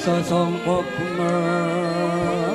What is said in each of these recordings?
sesongko gumenyar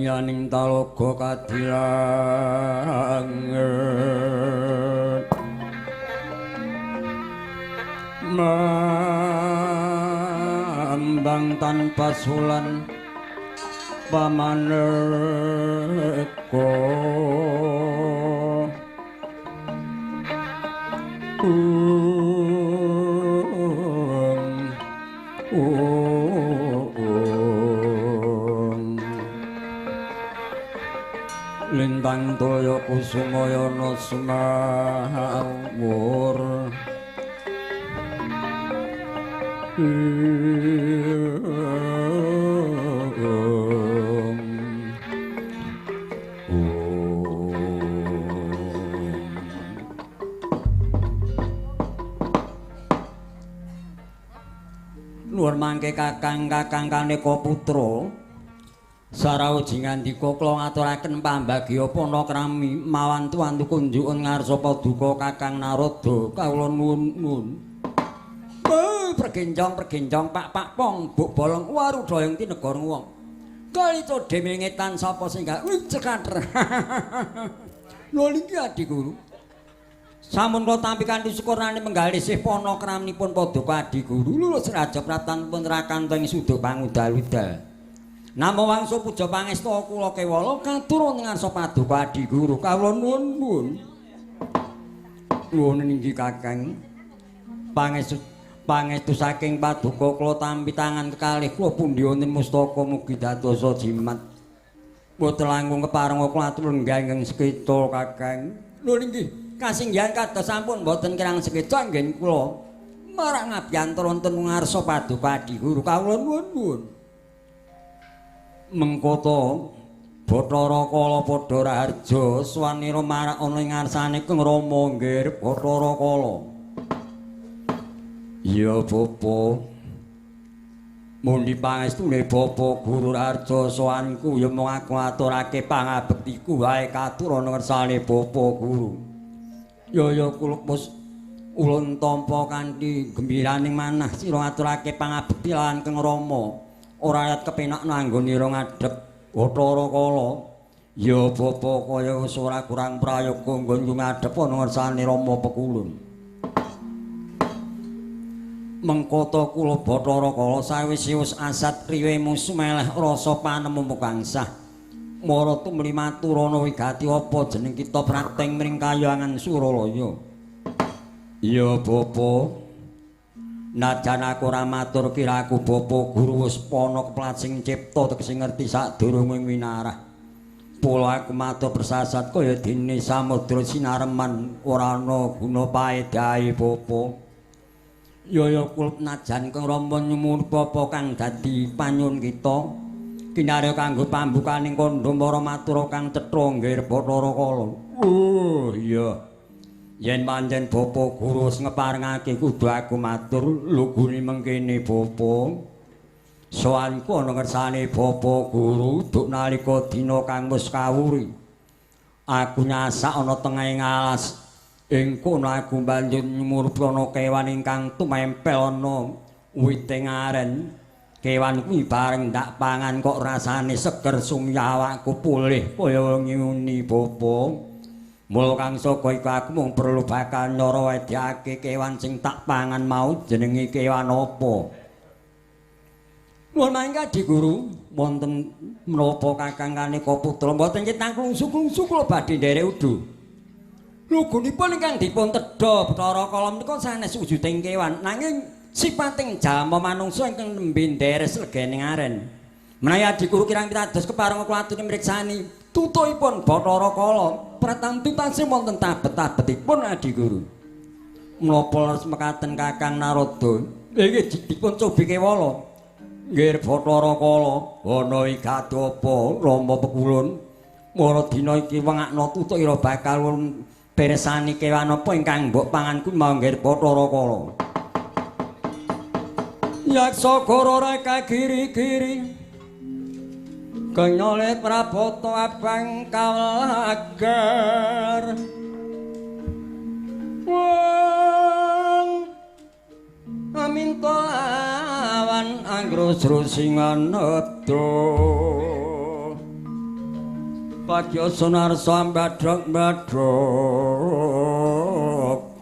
yaning talaga kadilanget mambang tanpa sulan pamaneka lintang toya kusumayana semawur nuwun mangke kakang-kakang Kaneka Putra sarawuji ngandika kula ngaturaken pambagya panakrami mawantu-wantu kunjukan ngarsa paduka Kakang Narada kawula nuwun pergenjong pak pong buk bolong warudaya ing tinegara wong kalita demengetan sapa sing cekater lho niki Adi Guru sampun kula tampi kanthi syukurane menggalih sih panakraminipun paduka Adi Guru lho seraja pratan pun rakanto ing sudo pangudal-udal namo wangsa puja pangestu kula kewala katurun ngarsa paduka Adi Guru kawula nuwun nuwun inggih Kakang pangestu saking paduka kula tampi tangan kekalih kula pundi wonten mustaka mugi dadosa jimat boten langkung keparenga kula atur lenggah sekita Kakang lho inggih kasinggihan kados sampun boten kirang sekita nggih kula marang ngabyantar wonten ngarsa paduka Adi Guru kawula nuwun mengkoto Bathara Kala padha raharja swanira marak ana ing ngarsane Kang Rama nggih Bathara Kala iya Bapa mundi pangestune Bapa Guru Raharja sowanku ya mung aku aturake pangabektiku wae katurana ngersane Bapa Guru ya kula pus ulun tampa kanthi gembiraning manah sira ngaturake pangabekti lan Kang Rama ora ayat kepenak nanggonira ngadhep Bathara Kala ya Bapa kaya wis ora kurang prayoga nggon ngadhep ana ngersane Rama Pekulun mengkata kula Bathara Kala sawise wis asat riwemu sumeleh rasa panemu gangsah mara tumli maturana wigati apa jeneng kita prateng mring Kahyangan Suralaya iya Bapa najan aku ora matur kiraku Bapa Guru wis pana keplacing cipta tegese ngerti sadurunge winarah. Pola aku matur bersasat kaya dene samudra sinareman ora ana guna paedahe Bapa. Ya kulp najan Kang Rama nyuwun Bapa kang dadi panyun kita. Kinarya kanggo pambukaning kandha para matur kang cetha nggih Bathara Kala. Oh iya. Yen pancen Bapa Guru wis ngeparengake kudu aku matur lugune mengkene Bapa. Sowanku ana ngersane Bapa Guru duk nalika dina kang wis kawuri. Aku nyasak ana tengahing alas Ing kono aku banjur nyumurpana kewan ingkang tumempel ana witing aren. Kewan kuwi bareng ndak pangan kok rasane seger sumya awakku pulih kaya nguni bopo. Mula kang saka iku aku mung perlu bakal nyara wedhake kewan sing tak pangan mau jenenge kewan apa. Nuwun mangga Di Guru, wonten menapa Kakang Kanika Putra mboten cetang klungsuk-klungsuk kula badhe nderek udu. Lugunipun ingkang dipun tedha Bathara Kala menika sanes wujuding kewan nanging sipating jama manungsa ingkang nembe nderes legene aren. Menawi Di Guru kirang pitados kepareng kula aturi mriksani tutuhipun Bathara Kala pratamtu tansih wonten tabet-tabetipun Di Guru. Menapa leres mekaten Kakang Narada nggih dipun cobi kewala. Nggih Bathara Kala ana igati apa Rama Pekulun. Mara dina iki wengakna tutuk ira bakal beresani kewan apa ingkang mbok pangan kuwi mau nggih Bathara Kala. Yaksa Gora kagiri-giri kenyole Prabata abang kalagar wong aminta awan anggrus-rusingan nedha Padya sunarsa mbadhok-mbadhok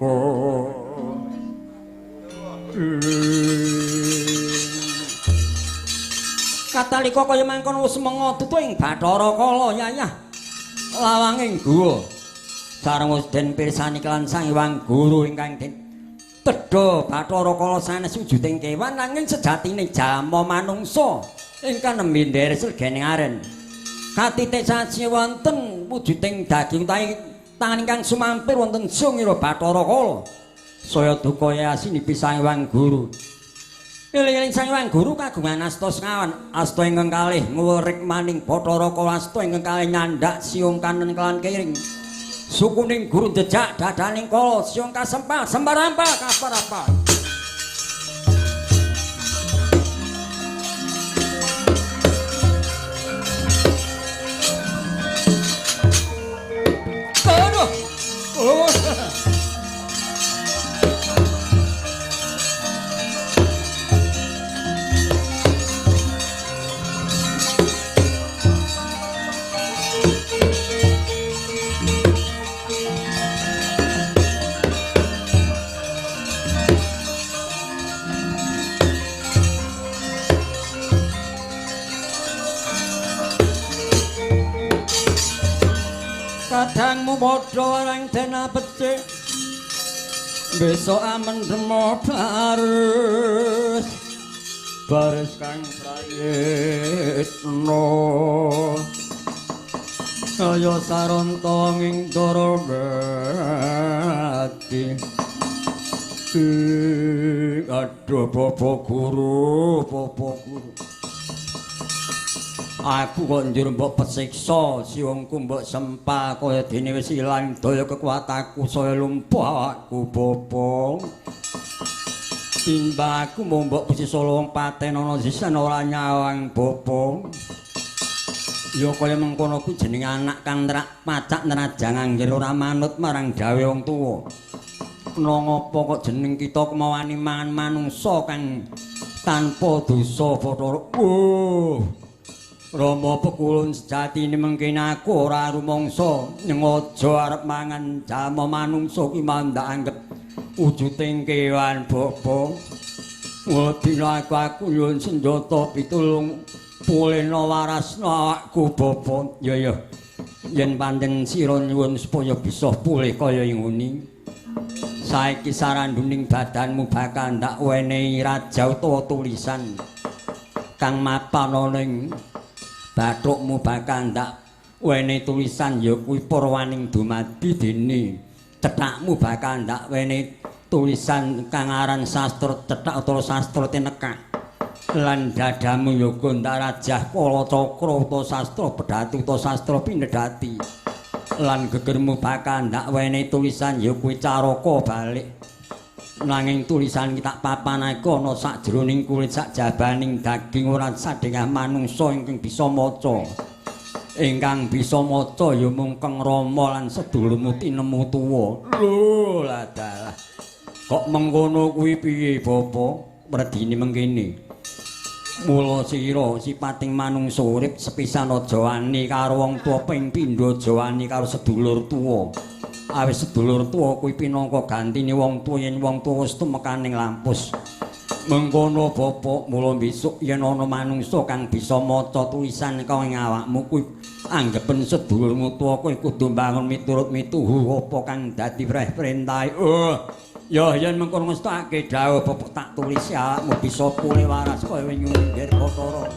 Katalika kaya mangkon wis menga tutuing Bathara Kala yayah lawanging guwa sareng wis den pirsani kelan Sang Hyang Guru ingkang den tedha Bathara Kala sanes wujuding kewan nanging sejatine jama manungsa ingkang nembe nderes legene aren katitik sasi wonten wujuding daging tangan ingkang sumampir wonten sungira Bathara Kala saya duka yasinipi Sang Hyang Guru eling-eling Sang Hyang Guru kagungan asta sekawan asta ingkang kalih ngurik maning Bathara Kala asta ingkang kalih nyandak siung kanen kelan kiring sukuning guru jejak dadaning kala siung kasempal sembarampa kaparapa aduh kadangmu padha warang dena becik besok amendemo baris baris kang prayitna kaya saranta ing Darawati aduh Bapak Guru aku kok njur mbok pesiksa siungku mbok sempal kaya dene wis ilang daya kekuatanku saya lumpuh awakku Bapak timbaku mau mbok pesisa wong paten ana sisan ora nyawang Bapak ya kaya mengkono kuwi jenenge anak kang nerak pacak nerajang anggere ora manut marang dawuh wong tuwa kena ngapa kok jeneng kita kemawani mangan manungsa kang tanpa dosa Bathara Rama Pekulun sejatine mengkene aku ora rumangsa nyengaja arep mangan jama manungsa ki mandak anggep wujuding kewan Bapak. Wadina aku nyuwun senjata pitulung pulena warasna awakku Bapak. Ya yen pancen sira nyuwun supaya bisa pulih kaya nguni. Saiki saranduning badanmu bakal ndak wenehi raja utawa tulisan kang mapan ana ning bathukmu bakal ndak wene tulisan ya kuwi purwaning dumadi dene cethakmu bakal ndak wene tulisan kang aran sastra cethak utawa sastra tinekak lan dadamu ya Gondarajah Kala Cakra utawa sastra pedhati utawa sastra pinedhati lan gegermu bakal ndak wene tulisan ya kuwi caraka balik nanging tulisan iki tak papanake ana sakjroning kulit sakjabaning daging ora sadengah manungsa ingkang bisa maca ingkang bisa maca ya mung Kang Rama lan sedulurmu tinemu tuwa. Lho lah dalah. Kok mengkono kuwi piye Bapa? Mredine mengkene. Mula sira sipating manungsa urip sepisan aja wani karo wong tuwa ping pindho aja wani karo sedulur tuwa. Awis sedulur tuwa kuwi pinangka gantine wong tuwa yen wong tuwa wis tumekaning lampus. Mengkono Bapak, mula besok yen ana manungsa kang bisa maca tulisan kang ing awakmu kuwi anggepen sedulurmu tuwa kowe kudu mbangun miturut mituhu apa kang dadi prentahe. Ya yen mengkono ngestakake dawuh Bapak tak tulis awakmu bisa pulih waras kaya wingi nggir Bathara.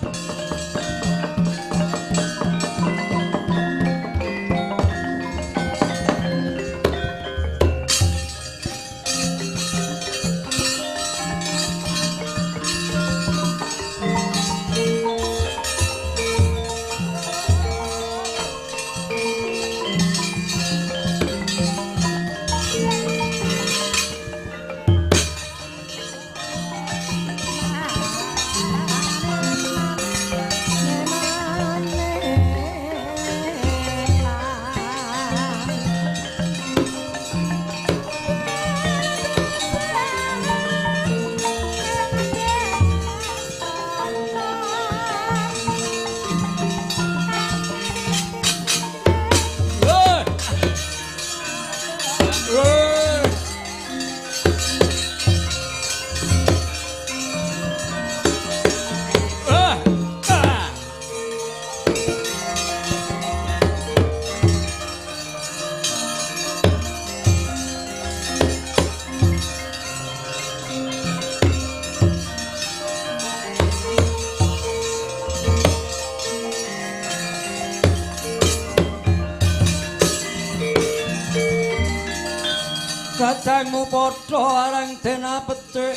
Kadangmu padha arang dena pecik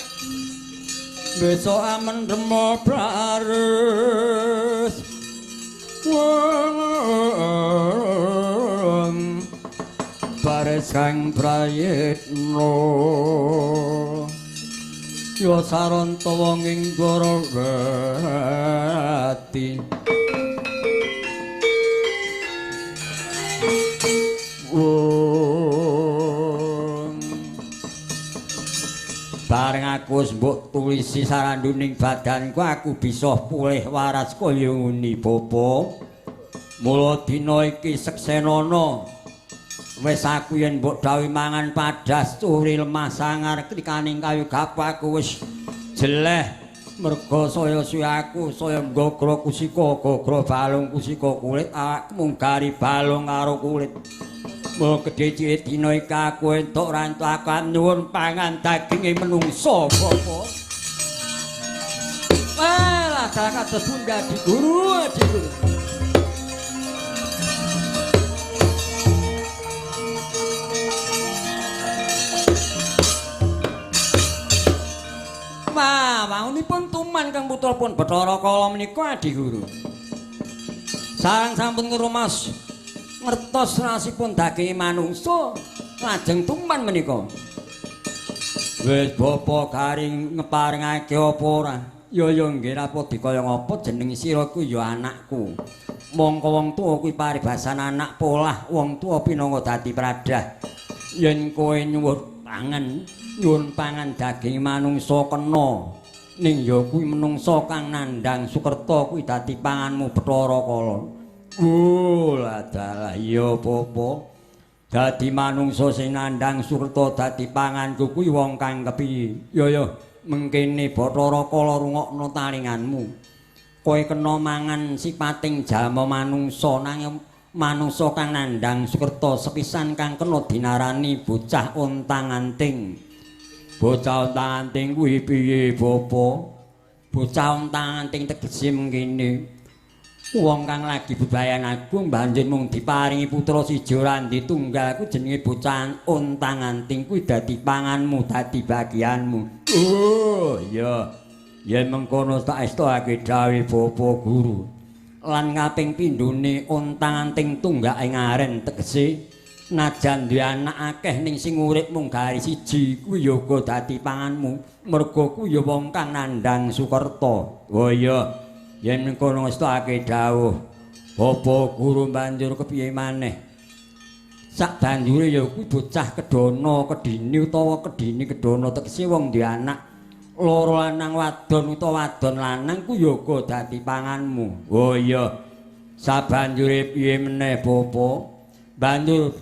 besok amen remo prares bares kang prayitno yo saranta wong ing Dwarawati bareng aku wis mbok tulisi saranduning badanku aku bisa pulih waras kaya nguni Bapa. Mula dina iki seksenana wis aku yen mbok dawuh mangan padas turi lemah sangar krikaning kayu gapaku wis jeleh merga saya suyaku saya nggogra kusika gogra balung kusika kulit awakku mung gari balung karo kulit. Mau gedhe cilik dina iki aku entuk rantu akan nyuwun pangan daginge menungsa Bapa. Walah kados bunda di guru. Wah, wangunipun tuman kang putra-pun Bathara Kala menika Adi Guru. Sareng sampun ngrumas ngertos rasipun daging manungsa lajeng tuman menika. Wis Bapa garing ngeparingake apa ora? Ya nggih apa dikaya ngapa jeneng sira ku ya anakku. Mongko wong tuwa kuwi paribasan anak polah wong tuwa pinangka dadi pradah. Yen kowe nyuwun pangan daging manungsa kena ning ya kuwi menungsa kang nandhang Sukerta kuwi dadi panganmu Bathara Kala. Lah dalah iya Bapa. Dadi manungsa sing nandhang Sukerta dadi panganku kuwi wong kang kepiye? Ya mengkene Bathara Kala rungokno talinganmu. Kowe kena mangan sipating jalma manungsa nanging manungsa kang nandhang Sukerta sepisan kang kena dinarani bocah ontang-anting. Bocah ontang-anting kuwi piye Bapa? Bocah ontang-anting tegese mengkene. Wong kang lagi bebayan agung banjur mung diparingi putra siji ora tunggal ku jenenge bocah ontang-anting kuwi dadi panganmu dadi bagianmu. Oh iya. Yen mengkono tak estokake dawuh Bapa Guru. Lan kaping pindhone ontang-anting tunggak ing aren tegese najan duwe anak akeh ning sing urip mung gari siji kuwi ya uga dadi panganmu. Merga kuwi ya wong kang nandhang Sukerta. Oh iya. Yen mengkono ngestakake dawuh Bapa guru banjur kepiye maneh? Sak banjure ya kuwi bocah kedana kedini utawa kedini kedana tegese wong duwe anak loro lanang wadon utawa wadon lanang ku yoga dadi panganmu. Oh iya. Sabanjure piye meneh bapa? Banjur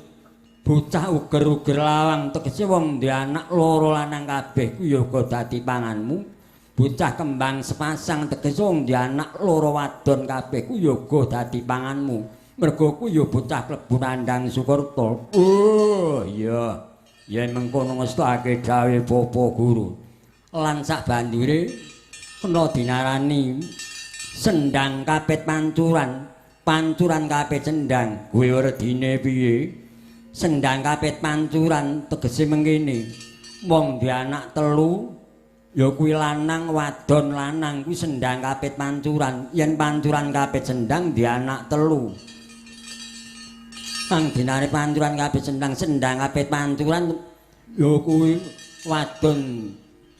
bocah uger-uger lawang tegese wong duwe anak loro lanang kabeh ku yoga dadi panganmu. Bocah kembang sepasang tegese wong duwe anak loro wadon kabeh ku yoga dadi panganmu. Mergo ku ya bocah klebu nandhang Sukerta. Oh iya. Yen mengkono ngestake gawe bapa guru. Lan sak banjure kena dinarani sendang kapit pancuran. Pancuran kapit sendang. Kuwi werdine piye? Sendang kapit pancuran tegese mengkene. Wong duwe anak telu ya kuwi lanang wadon lanang kuwi sendang kapit pancuran. Yen pancuran kapit sendang duwe anak telu. Kang dinare pancuran kapit sendang kapit pancuran ya kuwi wadon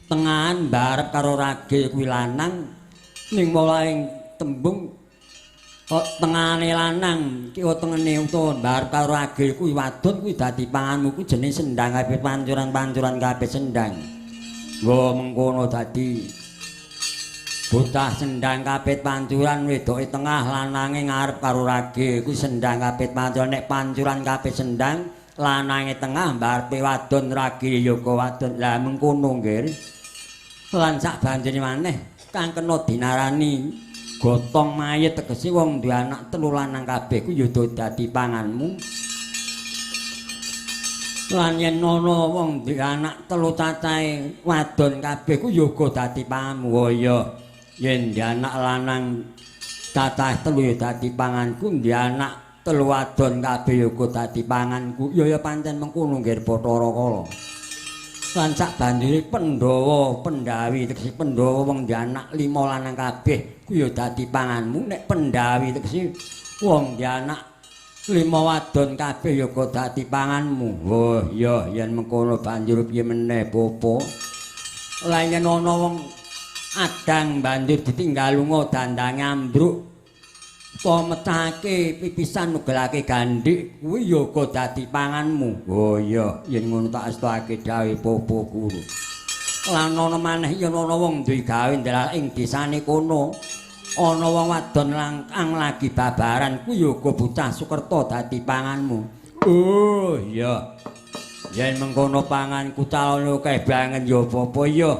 tengahan barep karo ragil kuwi lanang ning mulai tembung tengane lanang ki tengene utawa barep karo ragil kuwi wadon kuwi dadi panganmu kuwi jenenge sendang kapit pancuran kapit sendang. Nggo mengkono dadi bocah sendang kapit pancuran wedoke tengah lanange ngarep karo ragil kuwi sendang kapit pancuran. Nek pancuran kapit sendang lanange tengah barepe wadon ragil yoga wadon. Lah mengkono nggih. Lan sak banjene maneh kang kena dinarani gotong mayit tegese wong duwe anak telu lanang kabeh ku ya dadi panganmu. Lan yen ana wong duwe anak telu cacahe wadon kabeh ku yoga dadi panganmu. Oh iya. Yen duwe anak lanang cacah telu ya dadi panganku, duwe anak telu wadon kabeh yoga dadi panganku. Ya pancen mengkono nggih Bathara Kala. Lan sak banjure Pandhawa Pendhawi tegese Pandhawa wong duwe anak 5 lanang kabeh ku ya dadi panganmu. Nek Pendhawi tegese wong duwe anak 5 wadon kabeh ya kok dadi panganmu. Oh iya yen mengkono banjur piye meneh Bapa? Lah yen ana wong adang banjur ditinggal lunga dandange ambruk utawa mecahake pipisan nugelake gandhik kuwi ya kok dadi panganmu. Oh iya yen ngono tak astake dawuh Bapa Guru. Lan ana maneh yen ana wong duwe gawe ndelok ing desane kono ana wong wadon langkang lagi babaran ku ya uga bocah Sukerta dadi panganmu. Oh iya. Yen mengkono panganku calone akeh banget ya Bapa ya.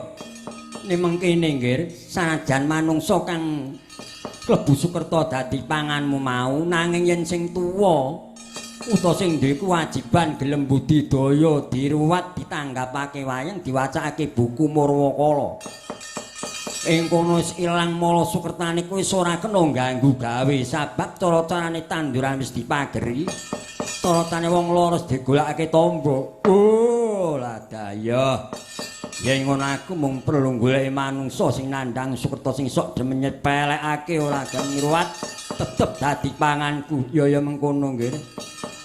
Ning mengkene nggih sanajan manungsa kang klebu Sukerta dadi panganmu mau nanging yen sing tuwa utawa sing duwe kewajiban gelem budidaya diruwat ditanggapake wayang diwacakake buku Murwakala. Ing kono wis ilang mala Sukertane kuwi wis ora kena ganggu gawe sabab cara-carane tanduran wis dipageri. Cara-carane wong loro digolekake tombo. Oh, lah daya. Yen ngono aku mung perlu goleki manungsa sing nandhang Sukerta sing sok demen nyepelekake ora gelem ngruwat tetep dadi panganku. Ya mengkono nggih.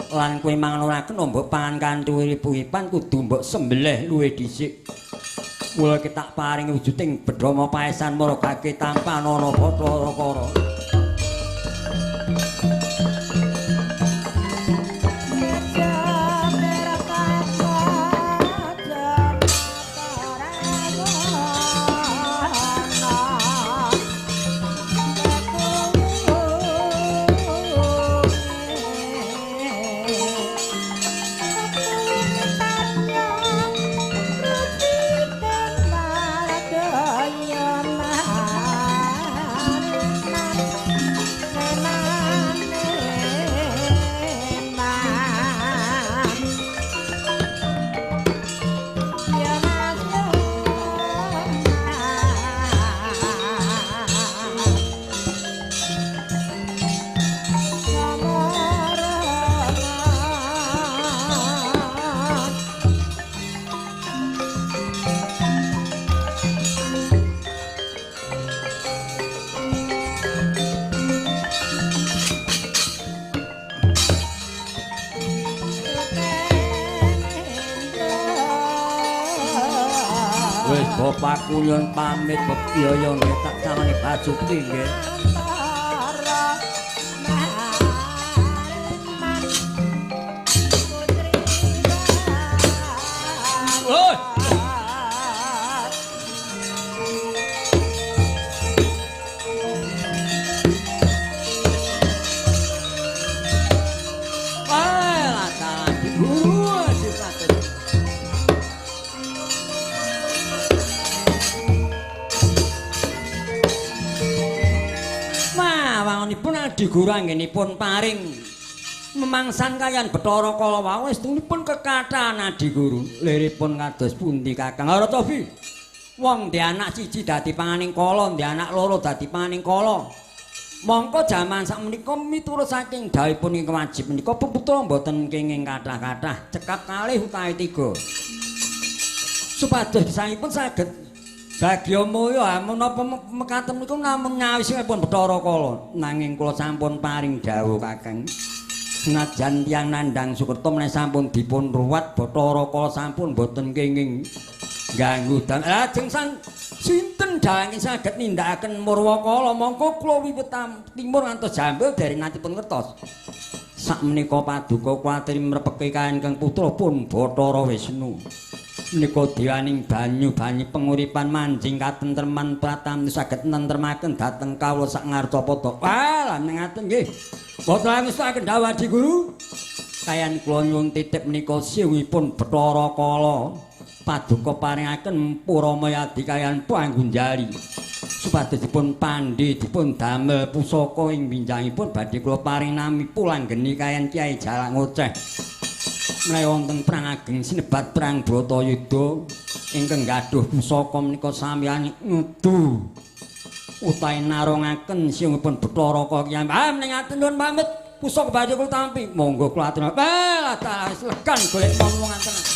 Lan kowe mangan ora kena mbok pangan kanthi urip-uripan kudu mbok sembelih luwih dhisik. Mula kita paring wujuding bedhama paesan margake tanpa ana Bathara. Bapakku nyuwun pamit bebiyaya nggih tak samane Bajukti nggih. Adi Guru anggenipun paring memangsan kayan Bathara Kala wau estunipun kekathan Adi Guru. Liripun kados pundi Kakang Haratobi? Wong ndek anak siji dadi panganing kala, ndek anak loro dadi panganing kala. Mongko jaman sakmenika miturut saking dawuhipun ing wajib menika peputra mboten kenging kathah-kathah, cekap kalih utawi 3. Supados gesangipun saged bagya moya menapa mekaten niku namung nyawisipun Bathara Kala. Nanging kula sampun paring dawuh Kakang. Senajan tiyang nandhang Sukerta menawi sampun dipun ruwat Bathara Kala sampun boten kenging ganggu dan lajeng sang sinten dawuh saged nindakaken Murwakala mongko kula wiwit timur ngantos Jambul dereng ngatipun ngertos. Sakmenika paduka kuwatir mrepeke kaen kang putra pun Bathara Wisnu. Menika diwaning banyu-banyu penguripan manjing katentreman pratam saged nentremaken dhateng kawula sak ngarsa pada. Wah, ngaten nggih. Boten ngestaken dawuh Adi Guru. Kayan kula nyuwun titip menika siwipun Bathara Kala. Paduka paringaken Puramaya dikayan panggunjali supados dipun pandhi dipun damel pusaka ing binjangipun badhe kula paring nami pulanggeni kayan Kyai Jalak Ngoceh menawi wonten perang ageng sinebat perang Bratayuda ingkang gaduh pusaka menika sampeyan ngudu utawi narungaken singipun Bathara Kala Kyai meningaten nuwun pamit pusaka badhe kula tampi monggo kula aturaken lah ta legan golek momongan tenan.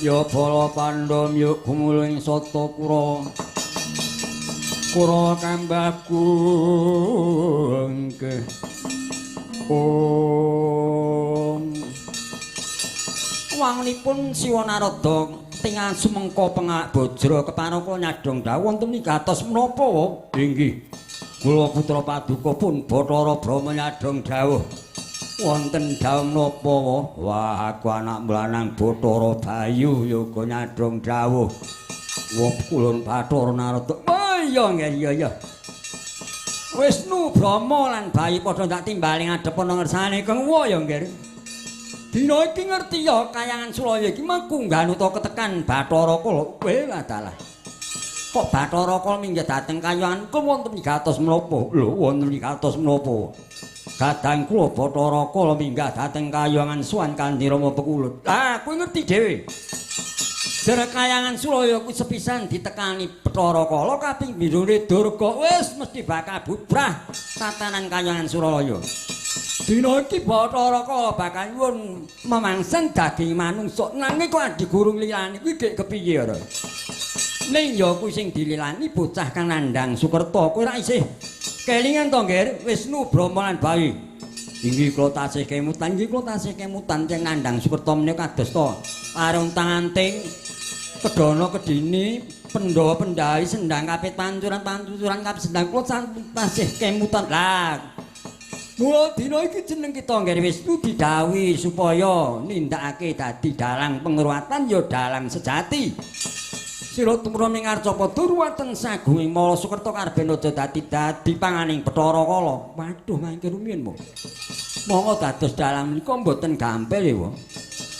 Ya bala pandom yuk gumuling soto kura kura kambaku engke wangunipun Siwa Narada tingan sumengko pengak bojro keparaka nyadong dawuh wonten nigatos menapa inggih kula putra paduka pun Bathara Brama nyadong dawuh wonten dawuh menapa wah aku anak mlanang Bathara Bayu yoga nyadong dawuh wong kulon Bathara Narada iya Wisnu Brama lan Bayu padha tak timbali ngadhep ana ngersane kang ya nggih dina iki ngerti ya kayangan Sulaya iki mangkunggan utawa ketekan Bathara Kala lah dalah kok Bathara Kala minggih dhateng kayangan kula wonten wigatos menapa lho wonten wigatos menapa kadang kula Bathara Kala minggah dhateng kayangan Suwan Kanthi Rama Pekulut kuwi ngerti dhewe jare kayangan Sulaya kuwi sepisan ditekani Bathara Kala kaping bindune Durga wis mesti bakal bubrah tatanan kayangan Sulaya dina iki Bathara Kala bakal nyuwun memangsen daging manungsa nanging kok Adi Guru liyane kuwi gek kepiye ora ning ya kuwi sing dililani bocah kang nandhang Sukerta kuwi ra isih kelingan to nggih Wisnu Brama lan Bayu inggih kula tasih kemutan teng nandhang Sukerta menika kados to arung tanganting kedana kedini Pandhawa pendhai sendang kapit pancuran kapit sendang kula tasih kemutan lah Mula dina iki jeneng kita nggih wis didhawuhi supaya nindakake dadi dalang pengruwatan ya dalang sejati. Sira tumrap ing Arcapada ruwaten sagunging Mala Sukerta karben aja dadi panganing Bathara Kala. Waduh mangke rumiyin mo. Monggo dados dalang menika mboten gampil ya,